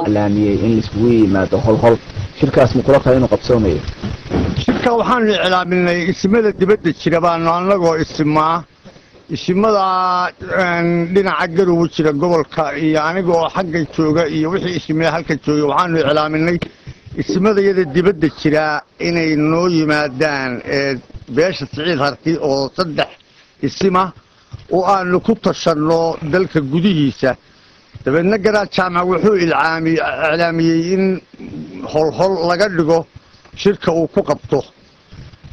إعلامية إنجليز ما تخل شركة اسمه قرطة إنه قبسونية شركة وحان إعلامية اسمها دبدة شربان نانلقوا اسمها لنا عقلوا وشرا قبل يعني قو حق الشوقة وحي اسمها هلك الشوقة وحان إعلامية اسمها يد دبدة شرا إنه نوي مادان بيش السعيد هرتي أو صدح اسمه وأن كتشرنا ذلك الجديسة تبين نقرأ جامعة وحول إعلاميين هل لقدروا شركة وكقبته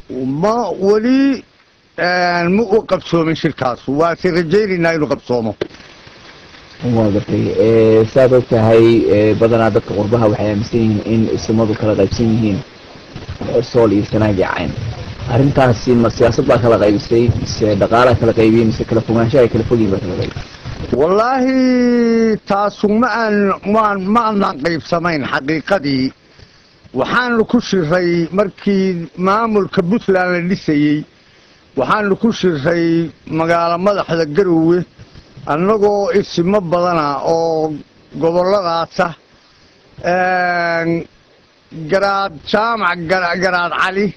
وما ولي مو قبسوا من شركات وسرجيني نايلو قبسومه. واضحي سابق هاي بدنا دك قربها وحيامسين إن السماء كلا قيبسين صولي سناجي عين. أرنتاس إن السياسة بقى كلا قيبسين دقارة كلا قيبين كلا فماشة كلا فوقي بقى قيب. والله تاسو ما نقيب سمين حقيقتي وحان كشر في مركي معمول كبوتلان الليسي وحان كشر في مقالة مدح الجروي أنغو اسم بدنا أو قبلغاته جراد جامع جراد علي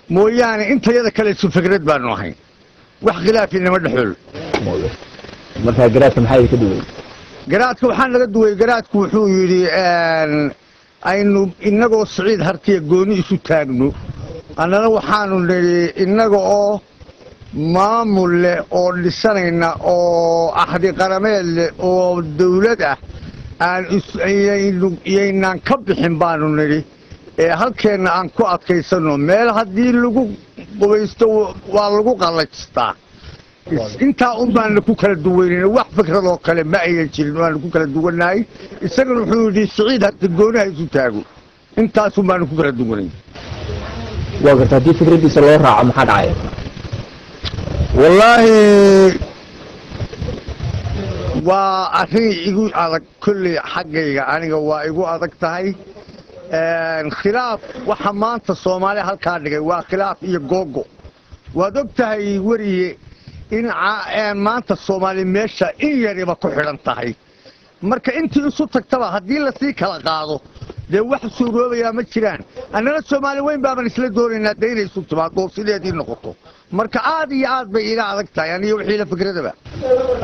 موياني انت يدك اللي فكرت بانوحين وخلافي انما الحل marka garaadka maxay ka duway garaadka waxaan laga duway garaadku wuxuu yiri aynu inagoo Saciid hartiya gooni isu taagno annana waxaanu leeyahay inaga oo maamul leh oo dhisanayna oo ahdi qarameel leh oo dawlad ah aan ayaynan ka bixin baanu niri halkeena aan ku adkaysano meel hadii lagu qubeysto waa lagu qalajistaa inta baan ku kala duwanayna wax fikrado kale ma ay jirin waan ku kala duwanaay isaga wuxuu yiri Saciid hadda goonaha isu taago intaas baan ku kala duwanay waa gartaa di fikradiisa loo raaco maxaa dhacay wallahi waa arin igu adag kulli xaqayga aniga waa igu adag tahay khilaaf waxa maanta Soomaaliya halka dhigay waa khilaaf iyo googo waad ogtahay wariye in maanta Soomaali meesha in yariba ku xiran tahay marka intii isu tagtaba hadii la sii kala qaado de wax suuroobaya ma jiraan annana Soomaali weyn baaban isla doonaynaa deynay isu timaado sideedii noqoto marka aad iyo aad bay ila adag tahay aniga wixii la fikradaba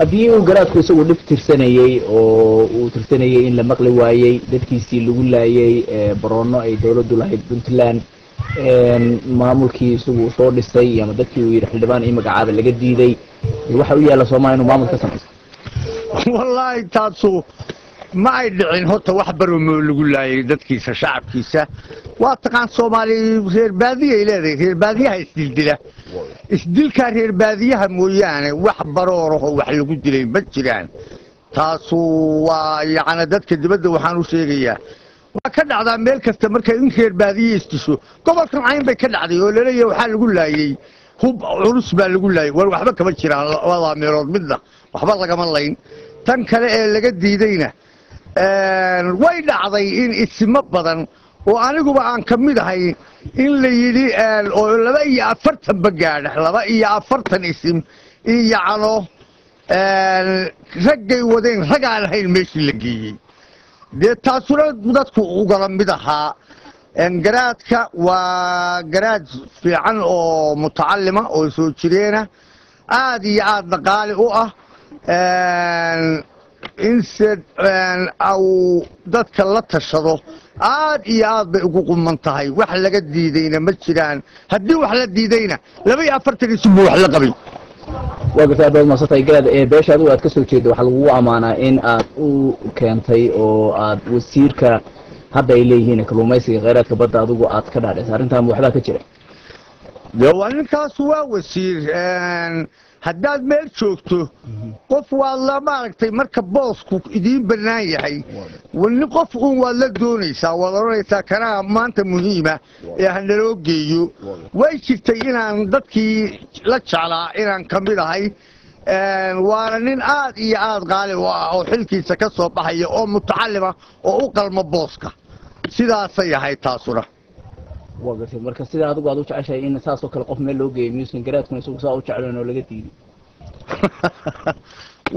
hadii uu garaadku isagu dhib tirsanayay oo uu tirsanayay in la maqli waayay dadkiisii lagu laayay baroono ay dawladdu lahayd Puntland maamulkii isugu soo dhisay ama dadkii uu yiri xildhibaan ay magacaaba laga diiday waxa uu yaala Soomaaliya inuu maamulka sameeyo wallahi taasu ma ay dhicin horta wax baroomo lagu laayay dadkiisa shacabkiisa waa taqaan Soomaali reer baadiye leedahay reer baadiyaha isdilka reer baadiyaha mooyaane wax barooro wax lagu dilay ma jiraan taasu waa yaana dadka dibadda waxaan u sheegayaa waa ka dhacdaa meel kasta markay in reer baadiye istisho gobolkan cayn bay ka dhacday oo leeyahay waxa lagu laayay hub culus baa lagu laayay war waxba kama jiraan wada meelood midna waxba laga layn tan kale ee laga diidayna way dhacday in isma badan oo aniguba aan ka mid ahay in la yidhi oo 42 bagaadh 42 isim iyo calo raggay wadeen ragaan ahayn meeshii la geeyey dee taasuna dadku ugala mid ahaa garaadka waa garaad fiican oo mutacalima oo soo jireena aad iyo aad dhaqaali u ah inse au dadka la tashado aad iyo aad bay ugu quman tahay wax laga diidayna ma jiraan haddii wax la diidayna 42 isim buu wax la qabay waa gartay aad maasatay garaad beesha adigu aad ka soo jeedo waxa lagu amaanaa in aad u keentay oo aad wasiirka hadda ay leeyihiin kalluumaysiga kheyraadka badda adigu aad ka dhaadhaysay arrintan waxbaa ka jira waa ninkaas waa wasiir haddaad meel joogto qof waad la maaragtay marka boosku idiin bannaan yahay wani qof uun waad la doonaysaa waad odhanaysaa kanaa maanta muhiima ee hanaloo geeyo way jirtay inaan dadkii la jeclaa inaan ka mid ahay waana nin aad iyo aad qaali u ah oo xilkiisa ka soo baxaya oo mutacalima oo u qalma booska sidaasay ahayd taasuna waa gartay marka sida adigu aad u jeceshahay in saasoo kale qof meel loo geeyo miyuusan garaadkuna isagu saa u jeclayn oo laga diiday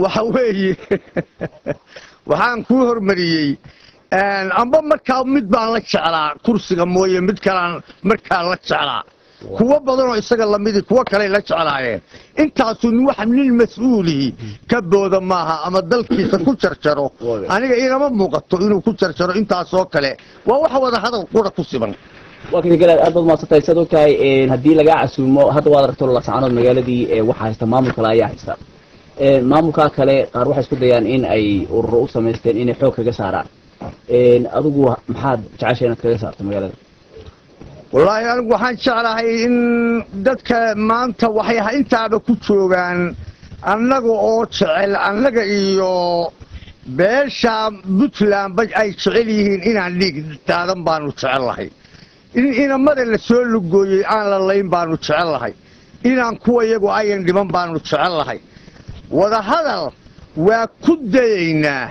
waxa weeye waxaan kuu hormariyey amba markaa mid baan la jeclaa kursiga mooye mid kalaan markaa la jeclaa kuwa badanoo isaga lamidii kuwa kaley la jeclaayeen intaasu wax nin mas-uulihi ka booda maaha ama dalkiisa ku jarjaro aniga inama muuqato inuu ku jarjaro intaasoo kale waa wax wada hadal qura ku siban waa kii garaad aad baad maasatay sad ogtahay haddii lagaa casuumo hadda waad aragto lasacanood magaaladii waxaa haysta maamul kale ayaa haysta maamulkaa kale qaar waxay isku dayaan in ay ururo u samaysteen inay xoog kaga saaraan adigu maxaad jeceshay inaad kaga saarto magaalada wallaahi anigu waxaan jeclahay in dadka maanta waxay intaaba ku joogaan annaga oo jecel annaga iyo beesha puntland ay jecel yihiin inaan dhiig daadan baanu jecellahay in inamada la soo lugooyey aan la layn baanu jecellahay inaan kuwa iyagu ayan dhiman baanu jecellahay wadahadal waa ku dayaynaa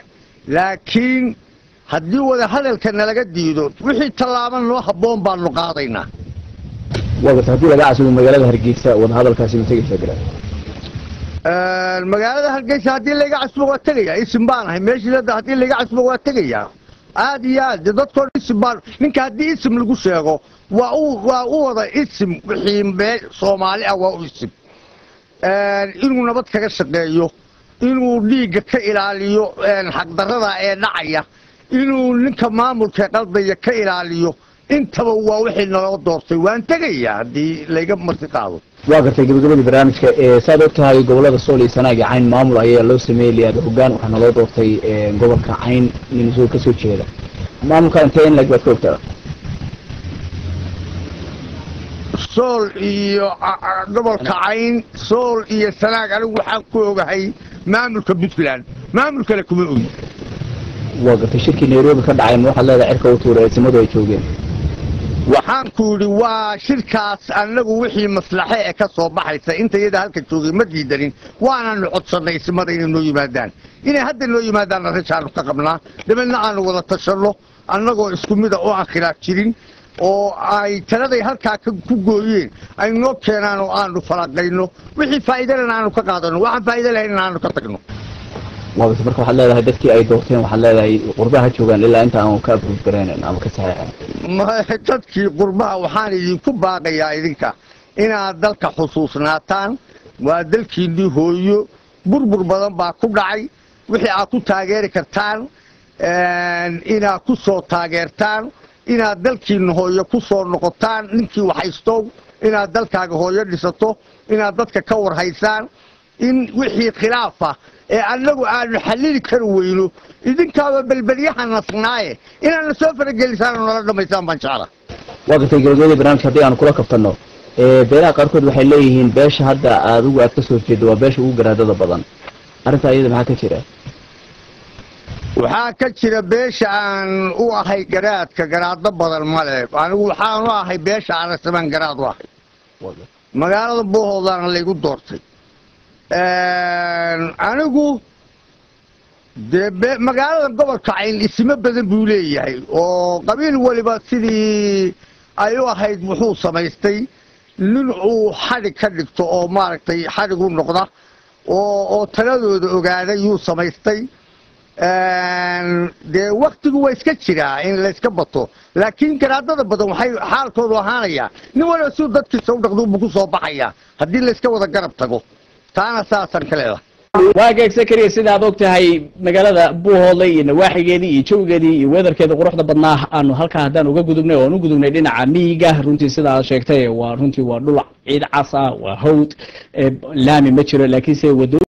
laakiin haddii wadahadalka nalaga diido wixii tallaaban noo habboon baanu qaadaynaa waa gartay haddii laga casuumo magaalada hargeysa wadahadalkaasi ma tegaysaa garaad magaalada hargeysa haddii layga casuumo waa tegayaa isim baan ahay meeshii hadda haddii layga casuumo waa tegayaa aad iyo aad dadkoo isim baan ninka haddii isim lagu sheego waa u wada isim wixii meel Soomaali ah waa u isim inuu nabad kaga shaqeeyo inuu dhiigga ka ilaaliyo xaqdarrada ee dhacaya inuu ninka maamulka qaldaya ka ilaaliyo intaba waa wixii naloo doortay waan tegayaa haddii layga marti qaado waa gartay gabagabadii barnaamijka saad ogtahay gobolada sool iyo sanaag iyo cayn maamul ayaa loo sameeyey liyaada hoggaan waxaa naloo doortay gobolka cayn nin soo ka soo jeeda maamulka intee in lag baad ka ogtaa sool iyo gobolka cayn sool iyo sanaag anigu waxaan ku ogahay maamulka puntland maamul kale kuma ogi waa gartay shirkii nairobi ka dhacay ma waxaad leedahay cirka u tuuray eedsimadu ay joogeen waxaan ku yidhi waa shirkaas annagu wixii maslaxe ee ka soo baxaysa inta iyada halka joogay ma diidanin waananu codsannay isimada inay noo yimaadaan inay hadda noo yimaadaanna rajaanu ka qabnaa dabeedna aanu wada tashanno annagoo isku mida oo aan khilaaf jirin oo ay taladay halkaa ku gooyeen ay noo keenaan oo aanu falaqayno wixii faa'iidana aanu ka qaadanno waxaan faa'iido lahayn aanu ka tagno waa marka waxaad leedahay dadkii ay doorteen waxaad leedahay qurbaha joogaan ilaa inta aan ka approve gareynin ama ka saxeexin dadkii qurbaha waxaan idinku baaqayaa idinka inaad dalka xusuusnaataan waa dalkiinnii hooyo burbur badan baa ku dhacay wixii aad ku taageeri kartaan inaad ku soo taageertaan inaad dalkiinna hooyo ku soo noqotaan ninkii waxaystow inaad dalkaaga hooyo dhisato inaad dadka ka warhaysaan in wixii khilaafa ee annagu aanu xallili kari weyno idinkaaba belbelyaha nasnaaye inaadna soo faragelisaan oo nala dhammaysaan baan jecla waa gartay gabagabadii barnaamijka haddii aanu kula kabtanno beelaha qaarkood waxay leeyihiin beesha hadda adigu aad ka soo jeedo waa beesha ugu garaadada badan arrintaa iyada maxaa ka jira waxaa ka jira beesha aan u ahay garaado badan male anigu waxaan u ahay beesha arasamaan garaad u ahay magaalada boohoodana laygu doortay anigu dee magaalada gobolka Cayn isma badan buu leeyahay oo qabiil waliba sidii ay u ahayd wuxuu samaystay nin uu xadhi ka dhigto oo maaragtay xadhi u noqda oo taladooda ogaaday yuu samaystay dee waqtigu waa iska jiraa in la iska bato laakiin garaadada badan waxay xaalkoodu ahaanaya nin waliba si dadkiisa u dhaqdo buu ku soo baxaya haddii la iska wada garab tago taana saasan ka leedahay waagaag Sakariya sida aad ogtahay magaalada Buuhoodle iyo nawaaxigeedii iyo jawgeedii iyo weerarkeeda quruxda badnaa aanu halka hadaan uga gudubnay oo u gudubnay dhinaca miyiga runtii sida aad sheegtay waa runtii waa dhul ciid cas ah waa hawd laami ma jiro laakiin se wado